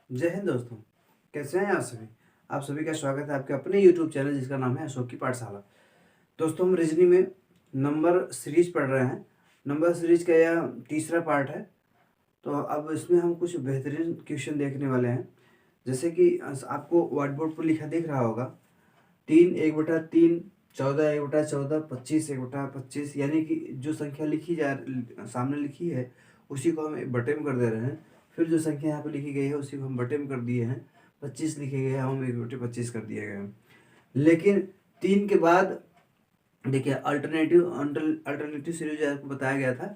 जय हिंद दोस्तों। कैसे हैं आप सभी का स्वागत है आपके अपने YouTube चैनल जिसका नाम है अशोक की पाठशाला। दोस्तों, हम रीजनिंग में नंबर सीरीज पढ़ रहे हैं। नंबर सीरीज का यह तीसरा पार्ट है। तो अब इसमें हम कुछ बेहतरीन क्वेश्चन देखने वाले हैं। जैसे कि आपको व्हाइट बोर्ड पर लिखा दिख रहा होगा 3 1/3, 14 1/14, 25 1/25, यानी कि जो संख्या सामने लिखी है उसी को हम बटे में कर दे रहे हैं। फिर जो संख्या यहाँ पे लिखी गई है उसी को हम बटे में कर दिए हैं। 25 लिखे गए हैं, हम 1/25 कर दिए गए हैं। लेकिन 3 के बाद देखिए अल्टरनेटिव सीरीज आपको बताया गया था।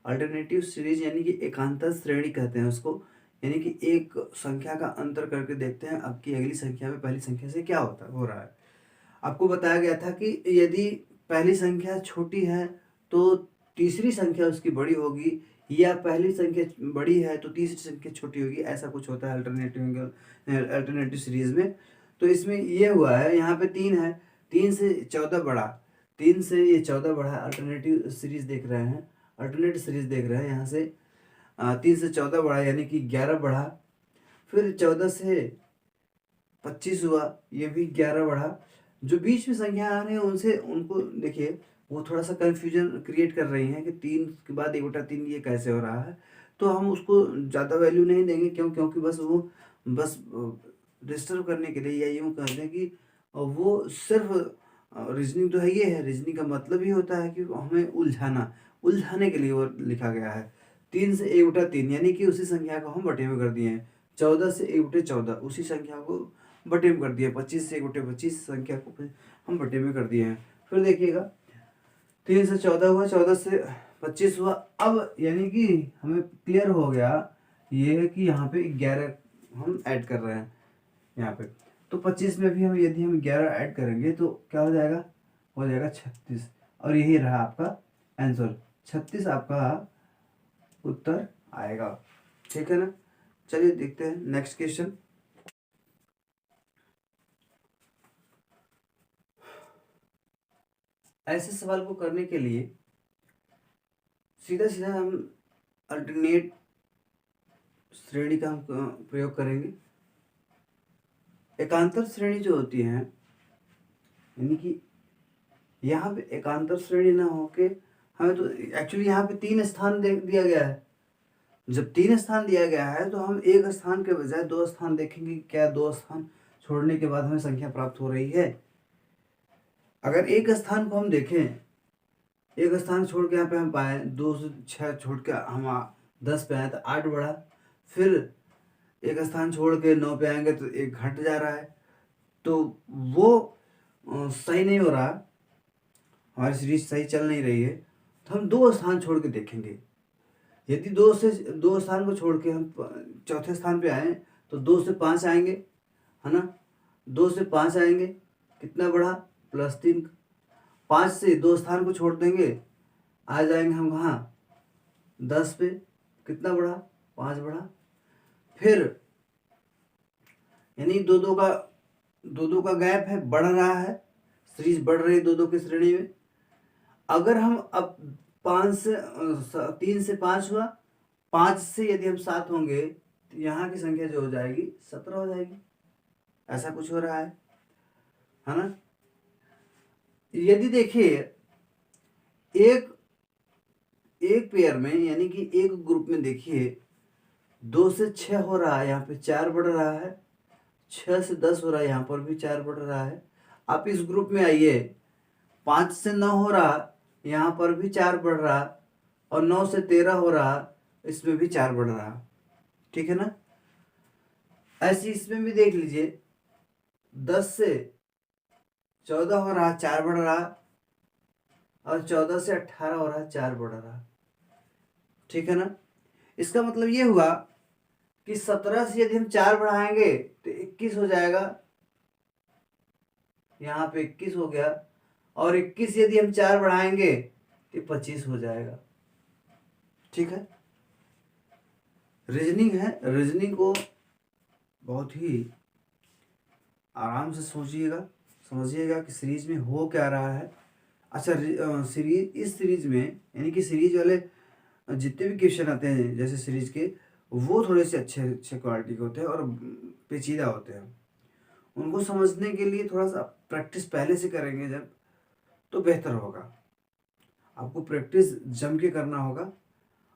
अल्टरनेटिव सीरीज यानी कि एकांतर श्रेणी कहते हैं उसको, यानी कि एक संख्या का अंतर करके देखते हैं अब की अगली संख्या में पहली संख्या से क्या हो रहा है। आपको बताया गया था कि यदि पहली संख्या छोटी है तो तीसरी संख्या उसकी बड़ी होगी, या पहली संख्या बड़ी है तो तीसरी संख्या छोटी होगी। ऐसा कुछ होता है अल्टरनेटिव सीरीज में। तो इसमें ये हुआ है, यहाँ पे 3 है, 3 से 14 बड़ा, 3 से ये 14 बड़ा है। अल्टरनेटिव सीरीज देख रहे हैं, यहाँ से 3 से 14 बड़ा यानी कि 11 बढ़ा। फिर 14 से 25 हुआ, ये भी 11 बढ़ा। जो बीच में संख्या आ रही है उनसे उनको देखिए, वो थोड़ा सा कन्फ्यूजन क्रिएट कर रही हैं कि 3 के बाद 1/3 ये कैसे हो रहा है। तो हम उसको ज़्यादा वैल्यू नहीं देंगे, क्योंकि बस डिस्टर्ब करने के लिए, या यूँ कह दें कि वो सिर्फ रीजनिंग तो है, ये है रीजनिंग का मतलब ही होता है कि हमें उलझाने के लिए वो लिखा गया है। 3 से 1/3 यानी कि उसी संख्या को हम बटे में कर दिए हैं। 14 से 1/14 उसी संख्या को बटे में कर दिया। 25 से 1/25 संख्या को हम बटे में कर दिए हैं। फिर देखिएगा 3 से 14 हुआ, 14 से 25 हुआ। अब यानी कि हमें क्लियर हो गया ये है कि यहाँ पे 11 हम ऐड कर रहे हैं यहाँ पे। तो 25 में भी यदि हम 11 ऐड करेंगे तो क्या हो जाएगा 36। और यही रहा आपका आंसर, 36 आपका उत्तर आएगा। ठीक है ना। चलिए देखते हैं नेक्स्ट क्वेश्चन। ऐसे सवाल को करने के लिए सीधा सीधा हम अल्टरनेट श्रेणी का हम प्रयोग करेंगे। एकांतर श्रेणी जो होती है, यानी कि यहाँ पे एकांतर श्रेणी ना होके हमें तो एक्चुअली यहाँ पे 3 स्थान दिया गया है। जब 3 स्थान दिया गया है तो हम एक स्थान के बजाय 2 स्थान देखेंगे। क्या 2 स्थान छोड़ने के बाद हमें संख्या प्राप्त हो रही है? अगर एक स्थान को हम देखें, एक स्थान छोड़ के यहाँ पे हम पाए 2 से 6 छोड़ के हम 10 पे आए तो 8 बढ़ा। फिर एक स्थान छोड़ के 9 पे आएंगे तो 1 घट जा रहा है। तो वो सही नहीं हो रहा, हमारी सीरीज सही चल नहीं रही है। तो हम 2 स्थान छोड़ के देखेंगे। यदि 2 स्थान को छोड़ के हम चौथे स्थान पे आए तो 2 से 5 आएंगे, है ना। 2 से 5 आएंगे, कितना बढ़ा? +3। 5 से 2 स्थान को छोड़ देंगे, आ जाएंगे हम कहाँ? 10 पे, कितना बढ़ा? 5 बढ़ा। फिर यानी दो दो का गैप है, बढ़ रहा है, सीरीज बढ़ रही है 2 की श्रेणी में। अगर हम अब 3 से 5 हुआ, 5 से यदि हम 7 होंगे तो यहाँ की संख्या जो हो जाएगी 17 हो जाएगी। ऐसा कुछ हो रहा है ना। यदि देखिए एक पेयर में, यानी कि एक ग्रुप में देखिए 2 से 6 हो रहा है, यहाँ पे 4 बढ़ रहा है। 6 से 10 हो रहा है, यहाँ पर भी 4 बढ़ रहा है। आप इस ग्रुप में आइए, 5 से 9 हो रहा, यहाँ पर भी 4 बढ़ रहा, और 9 से 13 हो रहा, इसमें भी 4 बढ़ रहा। ठीक है ना। ऐसे इसमें भी देख लीजिए, 10 से 14 हो रहा, 4 बढ़ रहा, और 14 से 18 हो रहा, 4 बढ़ रहा। ठीक है ना। इसका मतलब ये हुआ कि 17 से यदि हम 4 बढ़ाएंगे तो 21 हो जाएगा। यहाँ पे 21 हो गया, और 21 यदि हम 4 बढ़ाएंगे तो 25 हो जाएगा। ठीक है। रीजनिंग है, रीजनिंग को बहुत ही आराम से सोचिएगा, समझिएगा कि सीरीज में हो क्या रहा है। अच्छा, इस सीरीज में, यानी कि सीरीज वाले जितने भी क्वेश्चन आते हैं जैसे सीरीज के, वो थोड़े से अच्छे अच्छे क्वालिटी के होते हैं और पेचीदा होते हैं। उनको समझने के लिए थोड़ा सा प्रैक्टिस पहले से करेंगे जब, तो बेहतर होगा। आपको प्रैक्टिस जम के करना होगा।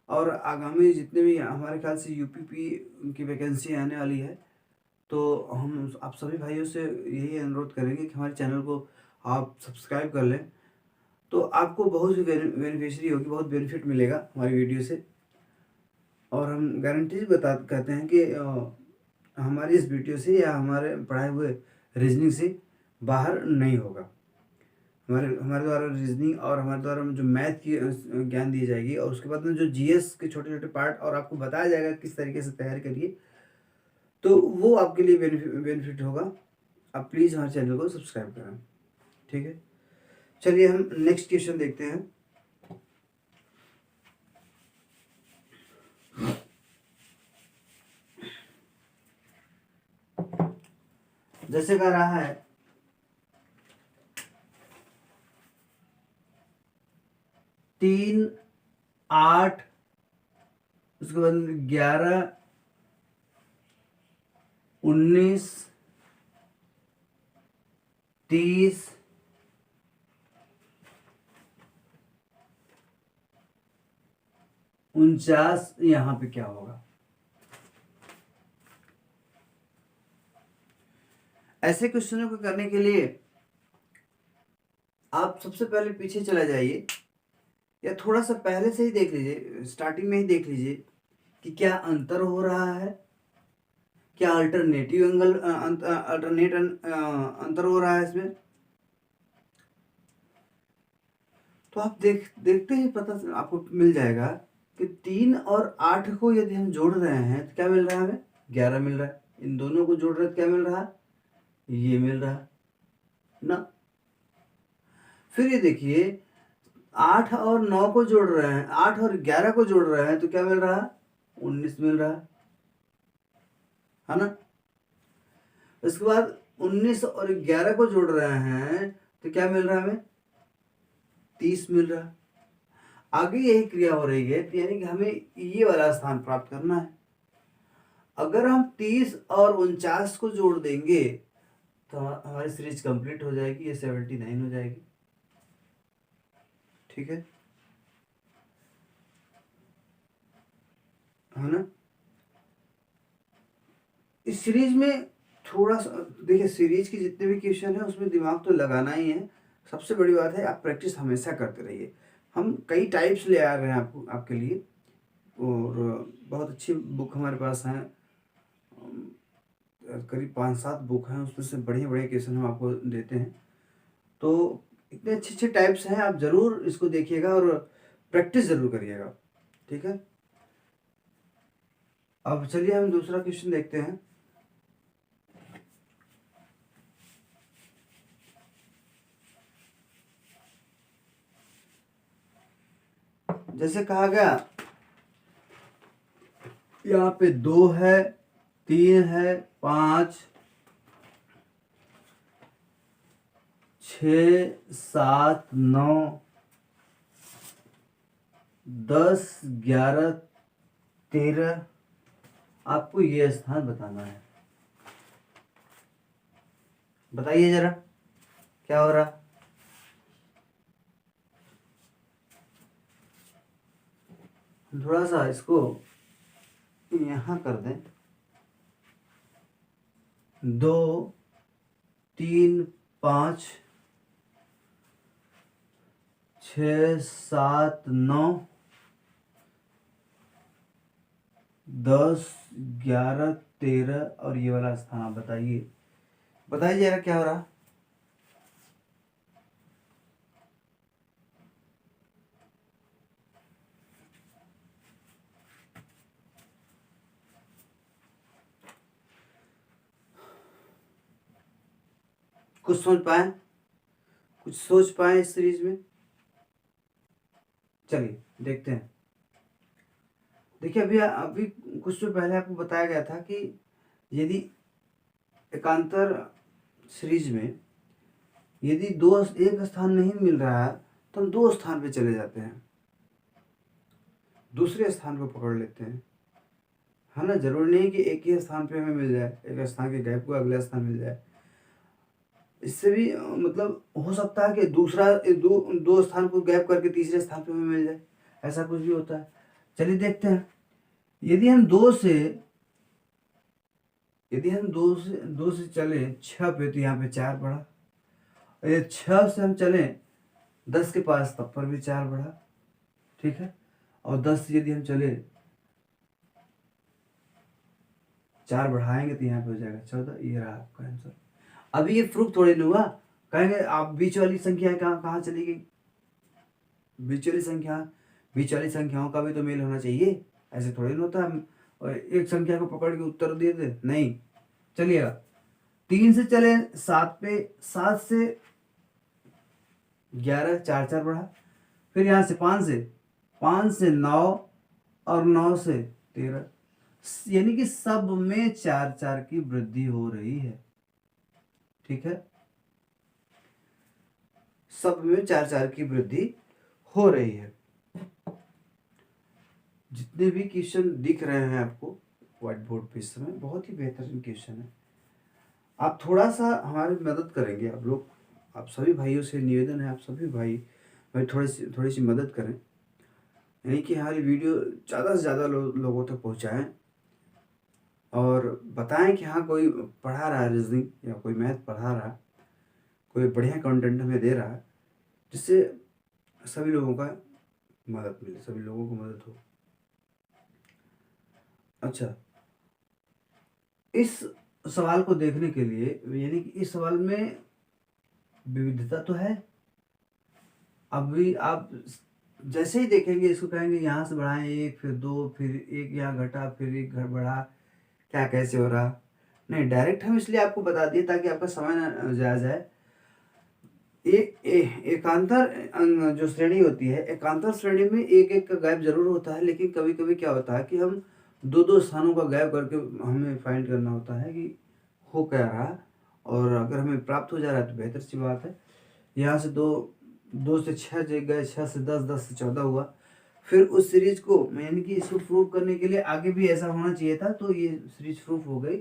और आगामी जितने भी हमारे ख्याल से यूपीपी की वैकेंसी आने वाली है, तो हम आप सभी भाइयों से यही अनुरोध करेंगे कि हमारे चैनल को आप सब्सक्राइब कर लें। तो आपको बहुत ही बेनिफिशियरी होगी, बहुत बेनिफिट मिलेगा हमारी वीडियो से। और हम गारंटी से कहते हैं कि हमारी इस वीडियो से या हमारे पढ़ाए हुए रीजनिंग से बाहर नहीं होगा। हमारे हमारे द्वारा रीजनिंग और हमारे द्वारा जो मैथ की ज्ञान दी जाएगी, और उसके बाद में जो जीएस के छोटे छोटे पार्ट और आपको बताया जाएगा किस तरीके से तैयार करिए, तो वो आपके लिए बेनिफिट होगा। आप प्लीज़ हमारे चैनल को सब्सक्राइब करें। ठीक है, चलिए हम नेक्स्ट क्वेश्चन देखते हैं। जैसे कह रहा है 3, 8, उसके बाद 11, 19, 30, 49, यहाँ पे क्या होगा? ऐसे क्वेश्चनों को करने के लिए आप सबसे पहले पीछे चला जाइए, या थोड़ा सा पहले से ही देख लीजिए, स्टार्टिंग में ही देख लीजिए कि क्या अंतर हो रहा है, क्या अल्टरनेटिव एंगल अंतर हो रहा है इसमें। तो आप देखते ही पता आपको मिल जाएगा कि 3 और 8 को यदि हम जोड़ रहे हैं तो क्या मिल रहा है हमें? 11 मिल रहा है। इन दोनों को जोड़ रहे हैं तो क्या मिल रहा है? ये मिल रहा है ना। फिर ये देखिए 8 और 9 को जोड़ रहे हैं, 8 और 11 को जोड़ रहे हैं तो क्या मिल रहा है? 19 मिल रहा है ना। उसके बाद 19 और 11 को जोड़ रहे हैं तो क्या मिल रहा है हमें? 30 मिल रहा है। आगे यही क्रिया हो रही है, तो यानी कि हमें ये वाला स्थान प्राप्त करना है। अगर हम 30 और 49 को जोड़ देंगे तो हमारी सीरीज कंप्लीट हो जाएगी, ये 79 हो जाएगी। ठीक है ना। इस सीरीज में थोड़ा सा देखिए, सीरीज के जितने भी क्वेश्चन है उसमें दिमाग तो लगाना ही है। सबसे बड़ी बात है आप प्रैक्टिस हमेशा करते रहिए। हम कई टाइप्स ले आ रहे हैं आपके लिए, और बहुत अच्छी बुक हमारे पास हैं, करीब 5-7 बुक हैं, उसमें से बढ़िया बढ़िया क्वेश्चन हम आपको देते हैं। तो इतने अच्छे अच्छे टाइप्स हैं, आप ज़रूर इसको देखिएगा और प्रैक्टिस ज़रूर करिएगा। ठीक है, अब चलिए हम दूसरा क्वेश्चन देखते हैं। जैसे कहा गया यहाँ पे 2 है, 3 है, 5, 6, 7, 9, 10, 11, 13, आपको ये स्थान बताना है। बताइए जरा क्या हो रहा। थोड़ा सा इसको यहाँ कर दें। 2, 3, 5, 6, 7, 9, 10, 11, 13 और ये वाला स्थान आप बताइए। बताइए जरा क्या हो रहा। कुछ सोच पाए, कुछ सोच पाए इस सीरीज में? चलिए देखते हैं। देखिए अभी अभी कुछ तो पहले आपको बताया गया था कि यदि एकांतर सीरीज में यदि एक स्थान नहीं मिल रहा है तो हम 2 स्थान पे चले जाते हैं, दूसरे स्थान को पकड़ लेते हैं, है ना। जरूरी नहीं कि एक ही स्थान पे हमें मिल जाए, एक स्थान के गैप को अगला स्थान मिल जाए। इससे भी मतलब हो सकता है कि दूसरा दो स्थान को गैप करके तीसरे स्थान पे हमें मिल जाए, ऐसा कुछ भी होता है। चलिए देखते हैं। यदि हम दो से चले 6 पे तो यहाँ पे 4 बढ़ा, और ये 6 से हम चले 10 के पास तब पर भी 4 बढ़ा, ठीक है। और 10 से यदि हम चले 4 बढ़ाएंगे तो यहाँ पे हो जाएगा 14। ये रहा आपका आंसर। अभी ये प्रूफ थोड़ी नहीं हुआ, कहेंगे आप बीच वाली संख्या कहाँ कहाँ चली गई। बीच वाली संख्याओं का भी तो मेल होना चाहिए, ऐसे थोड़ी ना होता है हम और एक संख्या को पकड़ के उत्तर दे दे, नहीं। चलिएगा 3 से चले 7 पे, 7 से 11, 4 4 बढ़ा, फिर यहाँ से 5 से 9 और 9 से 13, यानी कि सब में 4 4 की वृद्धि हो रही है, ठीक है। सब में 4 4 की वृद्धि हो रही है। जितने भी क्वेश्चन दिख रहे हैं आपको व्हाइट बोर्ड पे इस समय, बहुत ही बेहतरीन क्वेश्चन है। आप थोड़ा सा हमारी मदद करेंगे, आप लोग, आप सभी भाइयों से निवेदन है, आप सभी भाई थोड़ी सी मदद करें, यानी कि हमारी वीडियो ज़्यादा से ज़्यादा लोगों तक पहुँचाएँ और बताएं कि हाँ कोई पढ़ा रहा है रीजनिंग या कोई मैथ पढ़ा रहा है, कोई बढ़िया कंटेंट हमें दे रहा है, जिससे सभी लोगों का मदद मिले, सभी लोगों को मदद हो। अच्छा, इस सवाल को देखने के लिए, यानी कि इस सवाल में विविधता तो है। अभी आप जैसे ही देखेंगे इसको कहेंगे यहाँ से बढ़ाएं 1, फिर 2, फिर 1 यहाँ घटा, फिर 1 घर बढ़ा, क्या कैसे हो रहा। नहीं, डायरेक्ट हम इसलिए आपको बता दिए ताकि आपका समय न जाया जाए। एकांतर जो श्रेणी होती है, एकांतर श्रेणी में एक एक का गैप जरूर होता है, लेकिन कभी कभी क्या होता है कि हम दो स्थानों का गैप करके हमें फाइंड करना होता है कि हो क्या रहा, और अगर हमें प्राप्त हो जा रहा है तो बेहतर सी बात है। यहाँ से 2 से 6 गए, 6 से 10, 10 से 14 हुआ। फिर उस सीरीज को, यानी कि इसको प्रूव करने के लिए आगे भी ऐसा होना चाहिए था, तो ये सीरीज प्रूफ हो गई,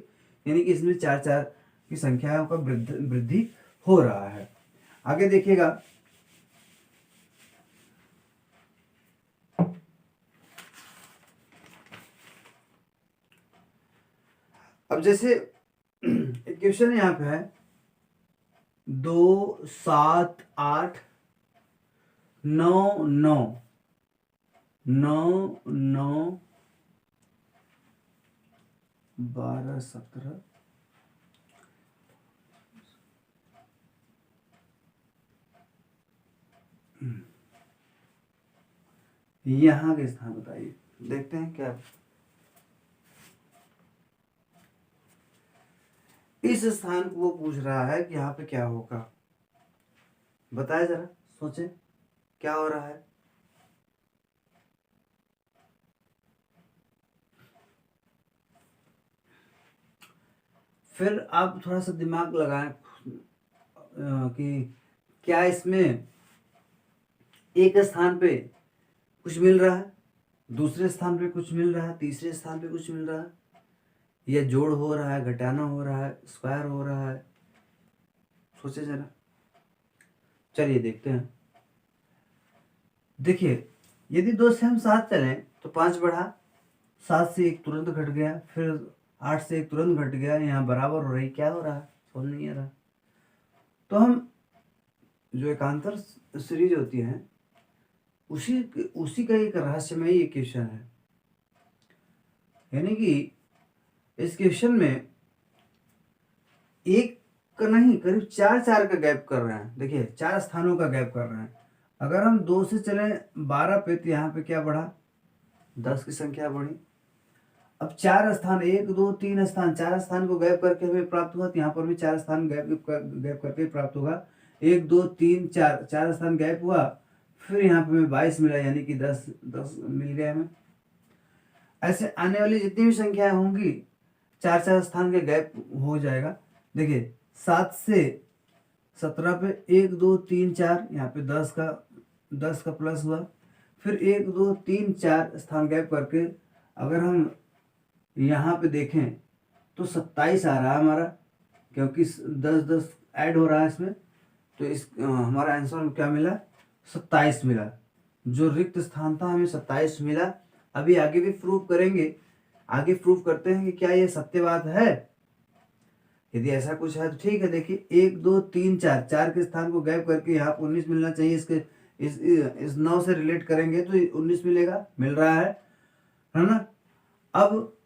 यानी कि इसमें 4 4 की संख्याओं का वृद्धि हो रहा है। आगे देखिएगा, अब जैसे एक क्वेश्चन यहाँ पे है 2 7 8 9 9 9 9 12 17, यहाँ के स्थान बताइए। देखते हैं क्या इस स्थान को वो पूछ रहा है कि यहाँ पे क्या होगा, बताए जरा, सोचें क्या हो रहा है। फिर आप थोड़ा सा दिमाग लगाएं कि क्या इसमें एक स्थान पे कुछ मिल रहा है, दूसरे स्थान पे कुछ मिल रहा है, तीसरे स्थान पे कुछ मिल रहा है, या जोड़ हो रहा है, घटाना हो रहा है, स्क्वायर हो रहा है, सोचे जरा। चलिए देखते हैं। देखिए, यदि 2 से हम 7 चलें तो 5 बढ़ा, 7 से 1 तुरंत घट गया, फिर 8 से 1 तुरंत घट गया, यहाँ बराबर हो रही, क्या हो रहा है समझ नहीं आ रहा। तो हम जो एकांतर सीरीज होती है उसी का एक रहस्यमय ये क्वेश्चन है, यानी कि इस क्वेश्चन में एक का नहीं, करीब 4 4 का गैप कर रहे हैं। देखिए 4 स्थानों का गैप कर रहे हैं। अगर हम 2 से चले 12 पे तो यहाँ पे क्या बढ़ा, 10 की संख्या बढ़ी। अब 4 स्थान, 1 2 3 स्थान, 4 स्थान को गैप करके हमें प्राप्त हुआ, तो यहाँ पर भी 4 स्थान गैप करके प्राप्त होगा। 1 2 3 4, 4 स्थान गैप हुआ, फिर यहाँ पे हमें 22 मिला, यानी कि 10 10 मिल गया हमें। ऐसे आने वाली जितनी भी संख्याएं होंगी 4 4 स्थान के गैप हो जाएगा। देखिए 7 से 17 पे 1 2 3 4, यहाँ पे 10 का प्लस हुआ, फिर 1 2 3 4 स्थान गैप करके अगर हम यहाँ पे देखें तो 27 आ रहा है हमारा, क्योंकि 10 10 ऐड हो रहा है इसमें। तो इस हमारा आंसर क्या मिला, 27 मिला। जो रिक्त स्थान था हमें 27 मिला। अभी आगे भी प्रूव करेंगे, आगे प्रूव करते हैं कि क्या ये सत्य बात है। यदि ऐसा कुछ है तो ठीक है। देखिए 1 2 3 4, 4 के स्थान को गैप करके यहाँ पर 19 मिलना चाहिए। इसके इस 9 से रिलेट करेंगे तो 19 मिलेगा, मिल रहा है ना। अब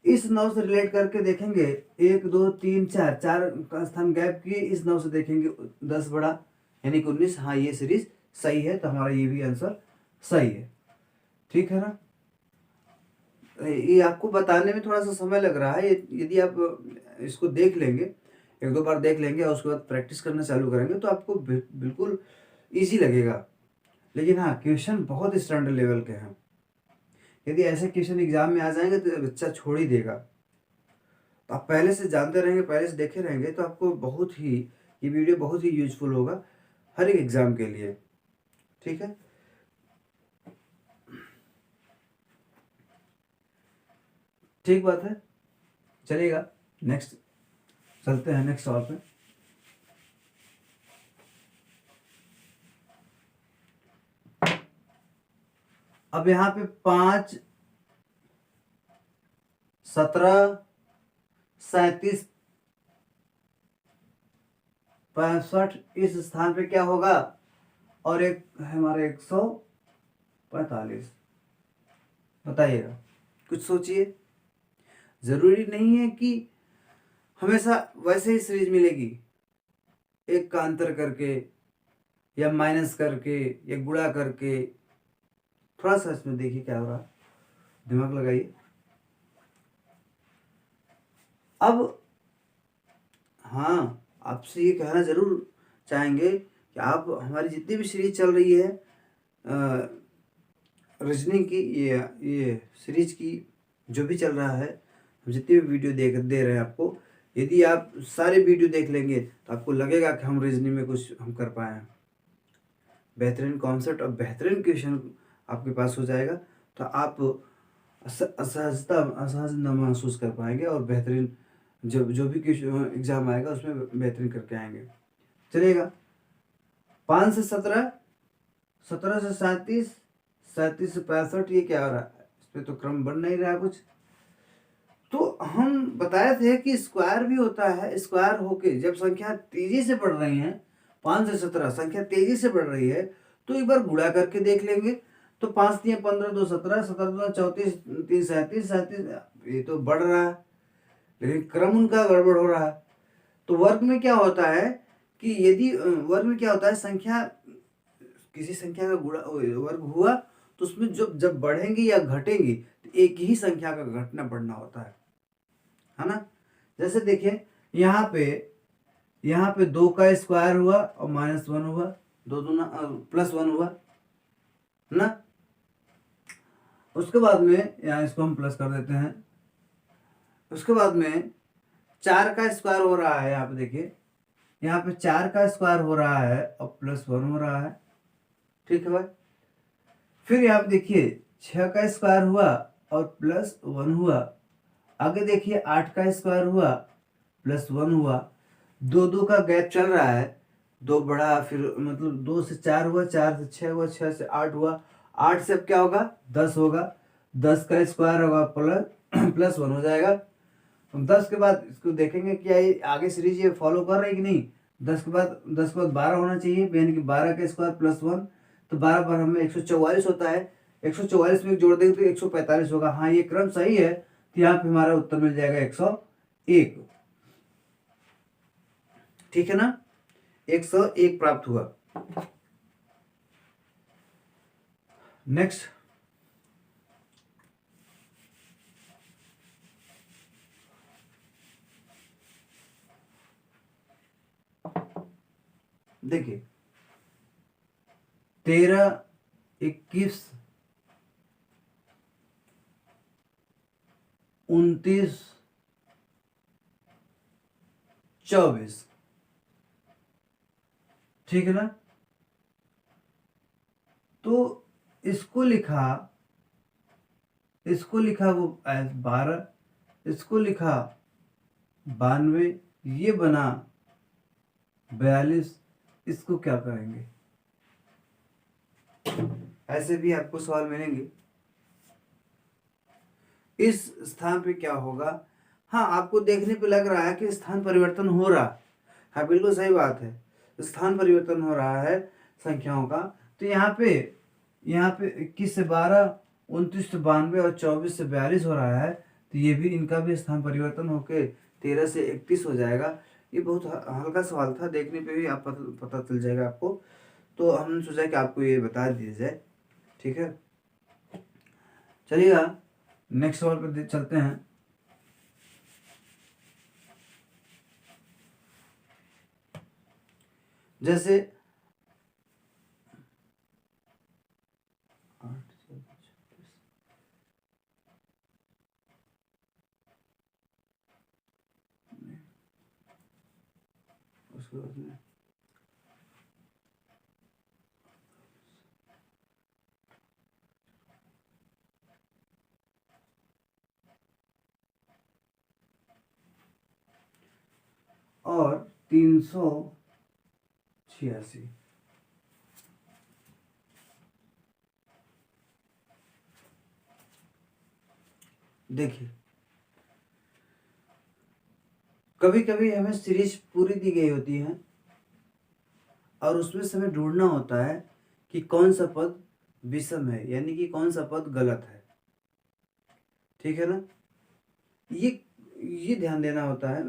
इस 9 से रिलेट करके देखेंगे, 1 2 3 4, 4 का स्थान गैप किए, इस 9 से देखेंगे 10 बड़ा यानी कि 19। हाँ ये सीरीज सही है, तो हमारा ये भी आंसर सही है। ठीक है ना। ये आपको बताने में थोड़ा सा समय लग रहा है। यदि आप इसको देख लेंगे, 1 2 बार देख लेंगे और उसके बाद प्रैक्टिस करना चालू करेंगे तो आपको बिल्कुल ईजी लगेगा। लेकिन हाँ, क्वेश्चन बहुत स्टैंडर्ड लेवल के हैं। यदि ऐसे क्वेश्चन एग्जाम में आ जाएंगे तो बच्चा छोड़ ही देगा। तो आप पहले से जानते रहेंगे, पहले से देखे रहेंगे, तो आपको बहुत ही ये वीडियो बहुत ही यूजफुल होगा हर एक एग्जाम के लिए। ठीक है, ठीक बात है, चलेगा। नेक्स्ट चलते हैं नेक्स्ट सवाल पे। अब यहाँ पे 5 17 37 65 इस स्थान पे क्या होगा, और एक है हमारा 145। बताइएगा, कुछ सोचिए। जरूरी नहीं है कि हमेशा वैसे ही सीरीज मिलेगी, एक का अंतर करके या माइनस करके या गुणा करके। थोड़ा सा इसमें देखिए क्या हो रहा है, दिमाग लगाइए। अब हाँ, आपसे ये कहना जरूर चाहेंगे कि आप हमारी जितनी भी सीरीज चल रही है रीजनिंग की, ये सीरीज की जो भी चल रहा है, हम जितनी भी वीडियो दे रहे हैं आपको, यदि आप सारे वीडियो देख लेंगे तो आपको लगेगा कि हम रीजनिंग में कुछ हम कर पाए हैं। बेहतरीन कॉन्सेप्ट और बेहतरीन क्वेश्चन आपके पास हो जाएगा, तो आप असहजता महसूस कर पाएंगे और बेहतरीन जो भी एग्जाम आएगा उसमें बेहतरीन करके आएंगे। चलिएगा, 5 से 17, 17 से 37, 37 से 65, ये क्या हो रहा है, इस पर तो क्रम बन नहीं रहा कुछ। तो हम बताए थे कि स्क्वायर भी होता है, स्क्वायर होके जब संख्या तेजी से बढ़ रही है, 5 से 17 संख्या तेजी से बढ़ रही है, तो एक बार गुणा करके देख लेंगे। तो 5 3 15 2 17, 17 2 34, 3 37, 37, ये तो बढ़ रहा है, लेकिन क्रम उनका गड़बड़ हो रहा है। तो वर्ग में क्या होता है कि यदि वर्ग में क्या होता है, संख्या किसी संख्या का गुणा वर्ग हुआ तो उसमें जब बढ़ेंगी या घटेंगी तो एक ही संख्या का घटना बढ़ना होता है ना। जैसे देखिए यहाँ पे 2 का स्क्वायर हुआ और -1 हुआ, 2 दूना +1 हुआ ना। उसके बाद में यहाँ इसको हम प्लस कर देते हैं। उसके बाद में 4 का स्क्वायर हो रहा है, यहाँ पे देखिए, यहाँ पे 4 का स्क्वायर हो रहा है और +1 हो रहा है। ठीक है भाई। फिर यहाँ पे देखिए 6 का स्क्वायर हुआ और +1 हुआ। आगे देखिए 8 का स्क्वायर हुआ +1 हुआ। 2 2 का गैप चल रहा है, 2 बढ़ा, फिर मतलब 2 से 4 हुआ, 4 से 6 हुआ, 6 से 8 हुआ, 8 से अब क्या होगा, 10 होगा। 10 का स्क्वायर होगा +1 हो जाएगा। 10 के बाद इसको देखेंगे क्या ये आगे सीरीज ये फॉलो कर रही है कि नहीं। 10 के बाद 12 होना चाहिए, यानी कि 12 का स्क्वायर +1, तो 12 पर हमें 144 होता है। 144 में जोड़ देंगे तो 145 होगा। हाँ ये क्रम सही है, तो यहाँ पे हमारा उत्तर मिल जाएगा 101। ठीक है ना, 101 प्राप्त हुआ। नेक्स्ट, देखिए 13 21 29 24, ठीक है ना। तो इसको लिखा इसको लिखा वो 12, इसको लिखा 92, ये बना 42, इसको क्या करेंगे? ऐसे भी आपको सवाल मिलेंगे। इस स्थान पे क्या होगा? हाँ, आपको देखने पे लग रहा है कि स्थान परिवर्तन हो रहा। हाँ, बिल्कुल सही बात है, स्थान परिवर्तन हो रहा है संख्याओं का। तो यहाँ पे 21 से 12, 29 से 92 और 24 से 42 हो रहा है। तो ये भी, इनका भी स्थान परिवर्तन होके 13 से 31 हो जाएगा। ये बहुत हल्का सवाल था, देखने पे भी आप पता चल जाएगा आपको। तो हमने सोचा कि आपको ये बता दिया जाए। ठीक है, चलिएगा नेक्स्ट सवाल पर चलते हैं। जैसे 8, 26, उसके बाद में और 386। देखिए, कभी कभी हमें सीरीज पूरी दी गई होती है और उसमें से हमें ढूंढना होता है कि कौन सा पद विषम है, यानी कि कौन सा पद गलत है। ठीक है ना? ये ध्यान देना होता है,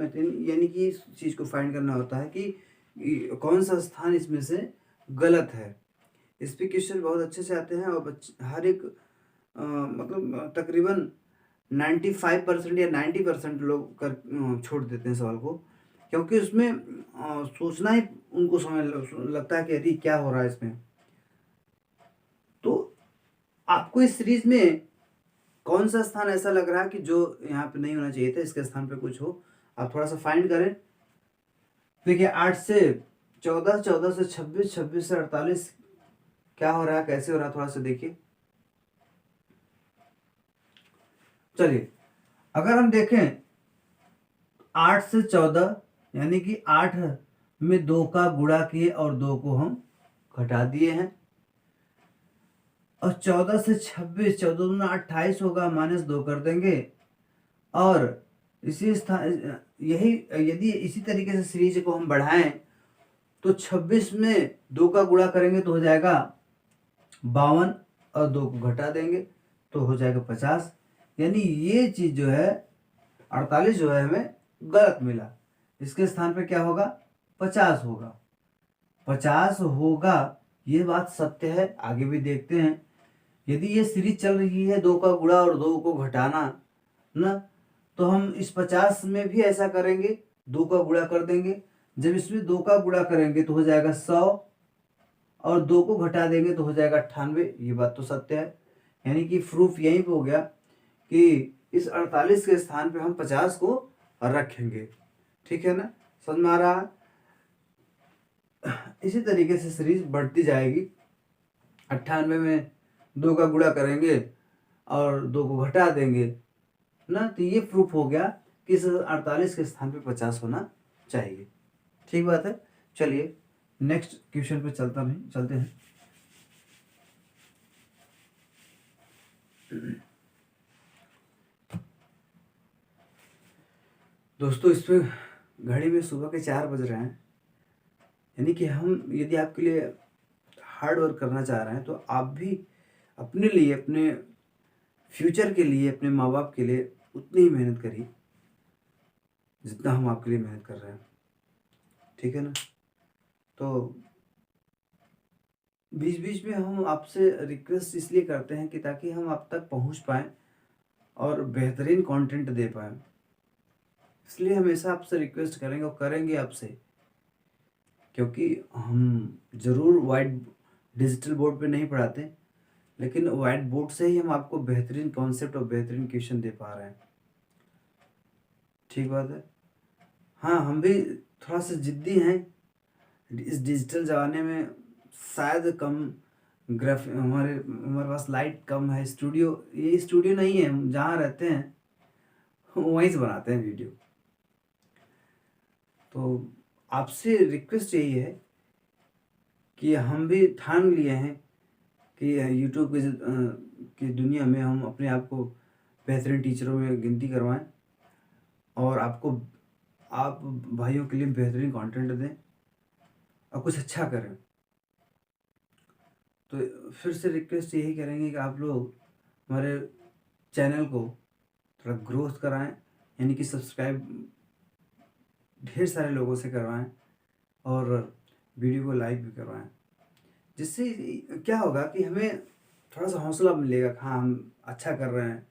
यानी कि इस चीज को फाइंड करना होता है कि कौन सा स्थान इसमें से गलत है। इस पे क्वेश्चन बहुत अच्छे से आते हैं और हर एक मतलब तकरीबन 95% या 90% लोग छोड़ देते हैं सवाल को, क्योंकि उसमें सोचना ही उनको समय लगता है कि अरे क्या हो रहा है इसमें। तो आपको इस सीरीज में कौन सा स्थान ऐसा लग रहा है कि जो यहाँ पे नहीं होना चाहिए था, इसके स्थान पे कुछ हो, आप थोड़ा सा फाइंड करें। देखिए, 8 से 14, 14 से 26, 26 से 48, क्या हो रहा है, कैसे हो रहा है, थोड़ा सा देखिए। चलिए, अगर हम देखें 8 से 14, यानी कि 8 में 2 का गुणा किए और 2 को हम घटा दिए हैं। और 14 से 26, 14 दूना 28 होगा, -2 कर देंगे। और इसी स्थान, यही यदि इसी तरीके से सीरीज को हम बढ़ाएं तो 26 में 2 का गुणा करेंगे तो हो जाएगा 52, और 2 को घटा देंगे तो हो जाएगा 50। यानी ये चीज जो है 48 जो है हमें गलत मिला। इसके स्थान पे क्या होगा? 50 होगा। 50 होगा, ये बात सत्य है। आगे भी देखते हैं। यदि ये सीरीज चल रही है 2 का गुणा और 2 को घटाना ना, तो हम इस 50 में भी ऐसा करेंगे, 2 का गुणा कर देंगे। जब इसमें 2 का गुणा करेंगे तो हो जाएगा 100, और 2 को घटा देंगे तो हो जाएगा 98। ये बात तो सत्य है। यानी कि प्रूफ यहीं पे हो गया कि इस 48 के स्थान पे हम 50 को रखेंगे। ठीक है ना? समझ में आ रहा है? इसी तरीके से सीरीज बढ़ती जाएगी। 98 में 2 का गुणा करेंगे और 2 को घटा देंगे ना, तो ये प्रूफ हो गया कि इस 48 के स्थान पे 50 होना चाहिए। ठीक बात है। चलिए नेक्स्ट क्वेश्चन पे चलते हैं। दोस्तों, इस पे घड़ी में सुबह के 4 बज रहे हैं। यानी कि हम यदि आपके लिए हार्ड वर्क करना चाह रहे हैं तो आप भी अपने लिए, अपने फ्यूचर के लिए, अपने माँ बाप के लिए उतनी ही मेहनत करिए जितना हम आपके लिए मेहनत कर रहे हैं। ठीक है ना? तो बीच बीच में हम आपसे रिक्वेस्ट इसलिए करते हैं कि ताकि हम आप तक पहुंच पाएं और बेहतरीन कंटेंट दे पाएं। इसलिए हमेशा आपसे रिक्वेस्ट करेंगे और करेंगे आपसे, क्योंकि हम ज़रूर वाइट डिजिटल बोर्ड पे नहीं पढ़ाते, लेकिन वाइट बोर्ड से ही हम आपको बेहतरीन कॉन्सेप्ट और बेहतरीन क्वेश्चन दे पा रहे हैं। ठीक बात है। हाँ, हम भी थोड़ा सा जिद्दी हैं। इस डिजिटल ज़माने में शायद कम ग्राफ हमारे हमारे पास लाइट कम है, स्टूडियो ये स्टूडियो नहीं है, हम जहाँ रहते हैं वहीं से बनाते हैं वीडियो। तो आपसे रिक्वेस्ट यही है कि हम भी ठान लिए हैं कि यूट्यूब की दुनिया में हम अपने आप को बेहतरीन टीचरों में गिनती करवाएं और आप भाइयों के लिए बेहतरीन कंटेंट दें और कुछ अच्छा करें। तो फिर से रिक्वेस्ट यही करेंगे कि आप लोग हमारे चैनल को थोड़ा ग्रोथ कराएं, यानी कि सब्सक्राइब ढेर सारे लोगों से करवाएं और वीडियो को लाइक भी करवाएं। जिससे क्या होगा कि हमें थोड़ा सा हौसला मिलेगा कि हाँ हम अच्छा कर रहे हैं,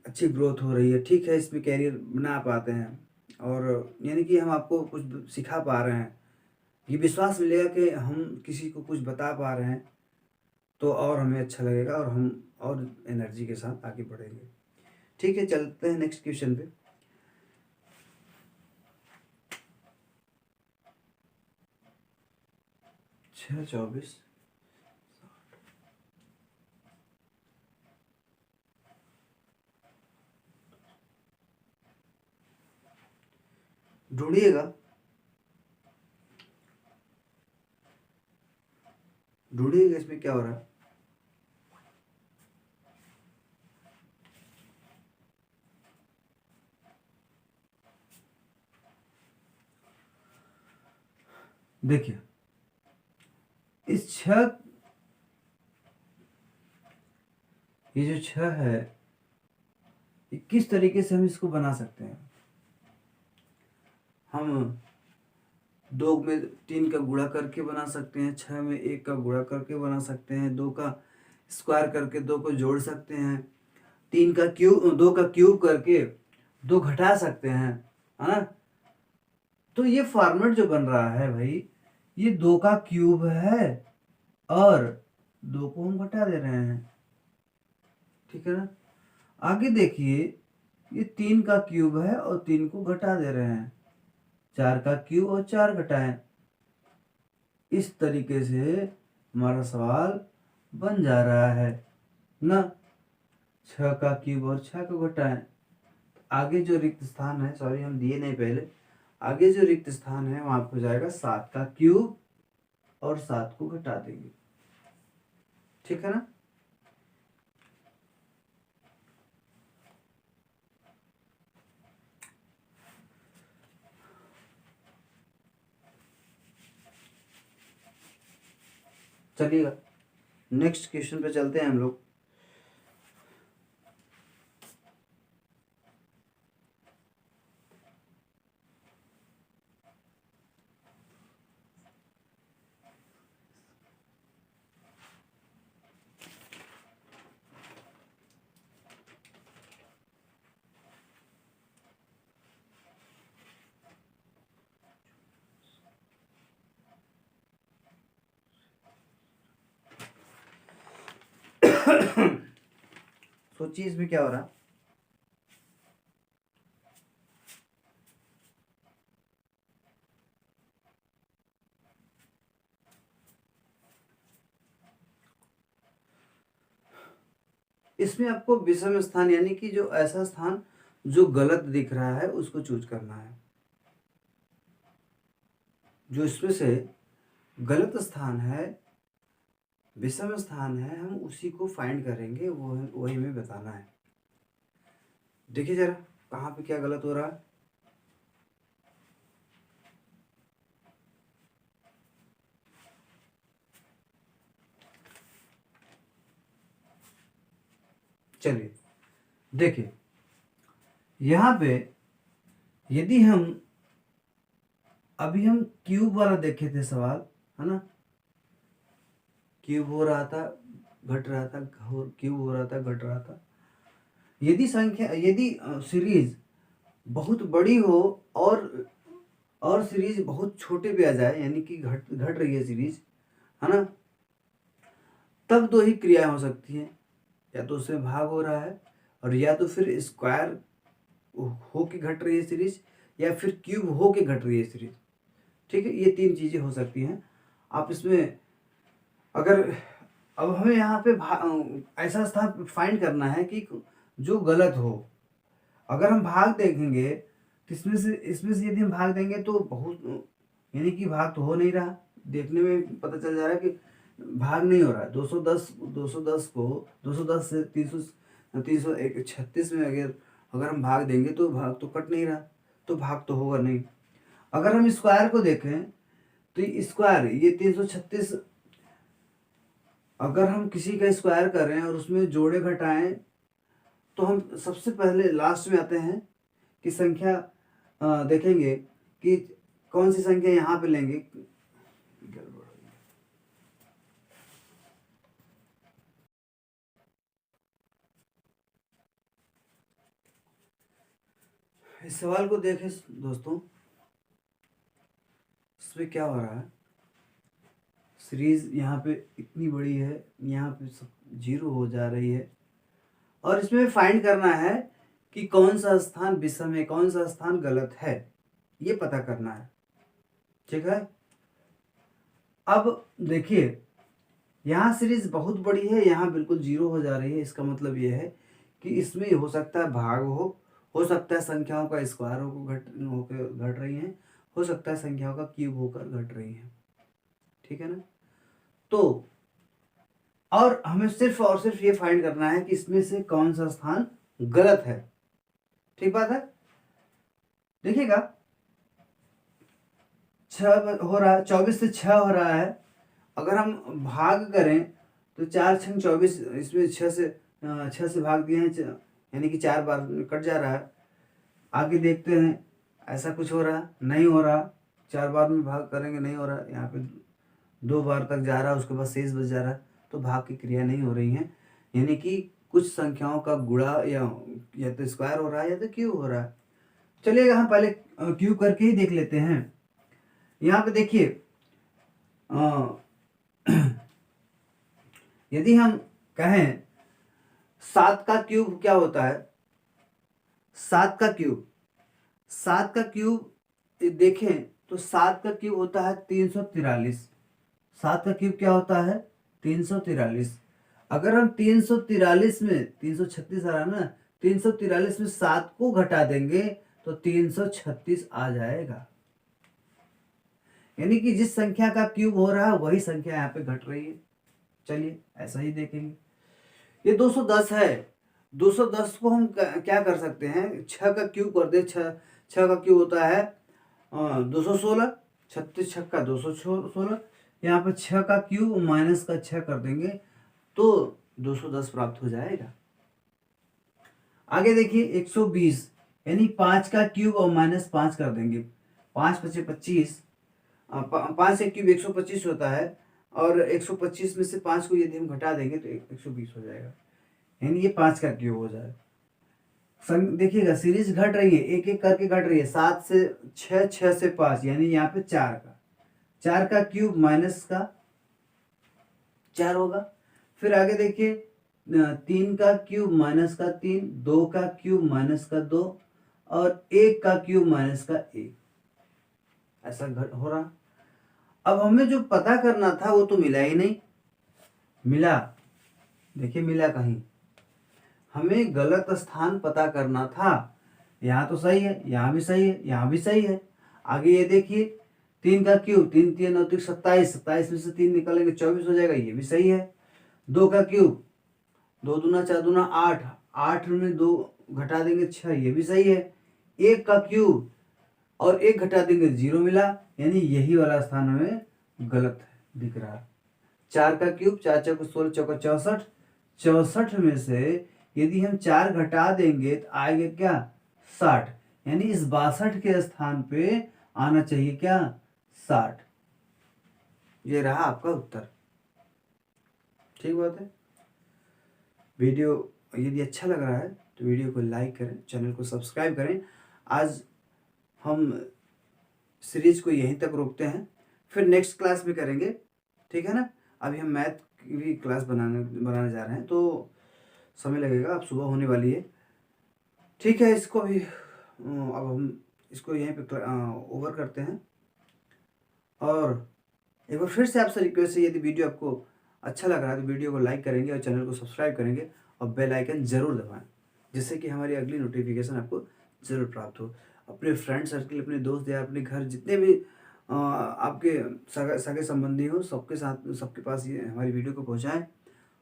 अच्छी ग्रोथ हो रही है, ठीक है इसमें कैरियर बना पाते हैं और यानी कि हम आपको कुछ सिखा पा रहे हैं। ये विश्वास मिलेगा कि हम किसी को कुछ बता पा रहे हैं, तो और हमें अच्छा लगेगा और हम और एनर्जी के साथ आगे बढ़ेंगे। ठीक है, चलते हैं नेक्स्ट क्वेश्चन पे। छः 24 ढूंढिएगा इसमें क्या हो रहा है। देखिए इस छह, ये जो छह है, ये किस तरीके से हम इसको बना सकते हैं। हम 2 में 3 का गुणा करके बना सकते हैं, 6 में 1 का गुणा करके बना सकते हैं, 2 का स्क्वायर करके 2 को जोड़ सकते हैं, 2 का क्यूब करके 2 घटा सकते हैं, है ना। तो ये फॉर्मेट जो बन रहा है भाई, ये 2 का क्यूब है और 2 को हम घटा दे रहे हैं, ठीक है ना। आगे देखिए ये 3 का क्यूब है और 3 को घटा दे रहे हैं, 4 का क्यूब और 4 घटाएं। इस तरीके से हमारा सवाल बन जा रहा है ना। 6 का क्यूब और 6 को घटाएं, आगे जो रिक्त स्थान है, सॉरी हम दिए नहीं पहले, आगे जो रिक्त स्थान है वहां पर जाएगा 7 का क्यूब और 7 को घटा देंगे, ठीक है ना। चलिएगा नेक्स्ट क्वेश्चन पे चलते हैं हम लोग। सोचिए इसमें क्या हो रहा है। इसमें आपको विषम स्थान यानी कि जो ऐसा स्थान जो गलत दिख रहा है उसको चूज करना है। जो इसमें से गलत स्थान है, विषम स्थान है, हम उसी को फाइंड करेंगे, वो वही हमें बताना है। देखिए जरा कहाँ पे क्या गलत हो रहा है। चलिए देखिए यहाँ पे यदि हम अभी हम क्यूब वाला देखे थे सवाल, है ना, क्यूब हो रहा था घट रहा था, क्यूब हो रहा था घट रहा था। यदि सीरीज बहुत बड़ी हो और सीरीज बहुत छोटे पे आ जाए, यानी कि घट घट रही है सीरीज, है ना, तब 2 ही क्रियाएं हो सकती हैं, या तो उसमें भाग हो रहा है और या तो फिर स्क्वायर हो के घट रही है सीरीज या फिर क्यूब हो के घट रही है सीरीज, ठीक है। ये 3 चीजें हो सकती हैं। आप इसमें अगर अब हमें यहाँ पे ऐसा स्थान फाइंड करना है कि जो गलत हो। अगर हम भाग देखेंगे तो इसमें से यदि हम भाग देंगे तो बहुत, यानी कि भाग तो हो नहीं रहा। देखने में पता चल जा रहा है कि भाग नहीं हो रहा है। 210 को 210 से 336 में अगर हम भाग देंगे तो भाग तो कट नहीं रहा, तो भाग तो होगा नहीं। अगर हम स्क्वायर को देखें तो स्क्वायर ये 336, अगर हम किसी का स्क्वायर कर रहे हैं और उसमें जोड़े घटाएं तो हम सबसे पहले लास्ट में आते हैं कि संख्या देखेंगे कि कौन सी संख्या यहाँ पे लेंगे। इस सवाल को देखें दोस्तों, इसमें क्या हो रहा है, सीरीज यहाँ पे इतनी बड़ी है, यहाँ पे सब 0 हो जा रही है, और इसमें फाइंड करना है कि कौन सा स्थान विषम है, कौन सा स्थान गलत है, ये पता करना है। ठीक है, अब देखिए यहाँ सीरीज बहुत बड़ी है, यहाँ बिल्कुल 0 हो जा रही है। इसका मतलब ये है कि इसमें हो सकता है भाग हो सकता है संख्याओं का स्क्वायर होकर घट रही हैं, हो सकता है संख्याओं का क्यूब होकर घट रही हैं। ठीक है ना, तो और हमें सिर्फ और सिर्फ ये फाइंड करना है कि इसमें से कौन सा स्थान गलत है। ठीक बात है, देखिएगा 6 हो रहा है, 24 से 6 हो रहा है। अगर हम भाग करें तो 4 6 24, इसमें 6 से भाग दिए हैं, यानी कि 4 बार कट जा रहा है। आगे देखते हैं, ऐसा कुछ हो रहा नहीं हो रहा, 4 बार में भाग करेंगे नहीं हो रहा, यहाँ पे 2 बार तक जा रहा है, उसके बाद शेष बच जा रहा है, तो भाग की क्रिया नहीं हो रही है। यानी कि कुछ संख्याओं का गुणा या तो स्क्वायर हो रहा है या तो क्यूब हो रहा है। चलिएगा हम पहले क्यूब करके ही देख लेते हैं। यहाँ पे देखिए यदि हम कहें 7 का क्यूब क्या होता है, 7 का क्यूब देखें तो 7 का क्यूब होता है 343। 7 का क्यूब क्या होता है 343। अगर हम 343 में 336 आ रहा है ना, 343 में 7 को घटा देंगे तो 336 आ जाएगा। यानी कि जिस संख्या का क्यूब हो रहा है वही संख्या यहाँ पे घट रही है। चलिए ऐसा ही देखेंगे, ये 210 है। 210 को हम क्या कर सकते हैं, 6 का क्यूब कर दे। 6 का क्यूब होता है 216, 36 छक्का 216, यहाँ पे 6 का क्यूब माइनस का 6 कर देंगे तो 210 प्राप्त हो जाएगा। आगे देखिए 120, यानी 5 का क्यूब और माइनस 5 कर देंगे, 5 5 25, 5 से क्यूब 125 होता है, और 125 में से 5 को यदि हम घटा देंगे तो 120 हो जाएगा, यानी ये 5 का क्यूब हो जाए। देखिएगा सीरीज घट रही है, एक एक करके घट रही है, 7 से 6, 6 से 5, यानी यहाँ पे 4 का क्यूब माइनस का 4 होगा। फिर आगे देखिए 3 का क्यूब माइनस का 3, 2 का क्यूब माइनस का 2, और 1 का क्यूब माइनस का 1, ऐसा हो रहा। अब हमें जो पता करना था वो तो मिला ही नहीं। मिला, देखिए मिला कहीं, हमें गलत स्थान पता करना था। यहाँ तो सही है, यहाँ भी सही है, यहाँ भी सही है। आगे ये देखिए 3 का क्यूब, 3 3 9 27, 27 में से 3 निकालेंगे 24 हो जाएगा, ये भी सही है। 2 का क्यूब 2 दूना 4 दूना 8, 8 में 2 घटा देंगे 6, ये भी सही है। 1 का क्यूब और 1 घटा देंगे 0 मिला, यानी यही वाला स्थान हमें गलत दिख रहा है। 4 का क्यूब 4 4 16 चौका 64, 64 में से यदि हम 4 घटा देंगे तो आएगा क्या 60, यानी इस 62 के स्थान पे आना चाहिए क्या 60। ये रहा आपका उत्तर। ठीक बात है। वीडियो यदि अच्छा लग रहा है तो वीडियो को लाइक करें, चैनल को सब्सक्राइब करें। आज हम सीरीज को यहीं तक रोकते हैं, फिर नेक्स्ट क्लास में करेंगे। ठीक है ना, अभी हम मैथ की भी क्लास बनाने जा रहे हैं, तो समय लगेगा, अब सुबह होने वाली है। ठीक है, इसको भी अब हम इसको यहीं पे ओवर करते हैं। और एक बार फिर से आपसे रिक्वेस्ट है, यदि वीडियो आपको अच्छा लग रहा है तो वीडियो को लाइक करेंगे और चैनल को सब्सक्राइब करेंगे और बेल आइकन ज़रूर दबाएं, जिससे कि हमारी अगली नोटिफिकेशन आपको ज़रूर प्राप्त हो। अपने फ्रेंड सर्कल, अपने दोस्त या अपने घर जितने भी आपके सगे संबंधी हो, सबके साथ, सबके पास ये हमारी वीडियो को पहुँचाएँ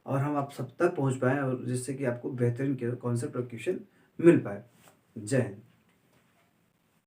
और हम आप सब तक पहुँच पाएँ, और जिससे कि आपको बेहतरीन कॉन्सेप्ट और क्वेश्चन मिल पाए। जय हिंद।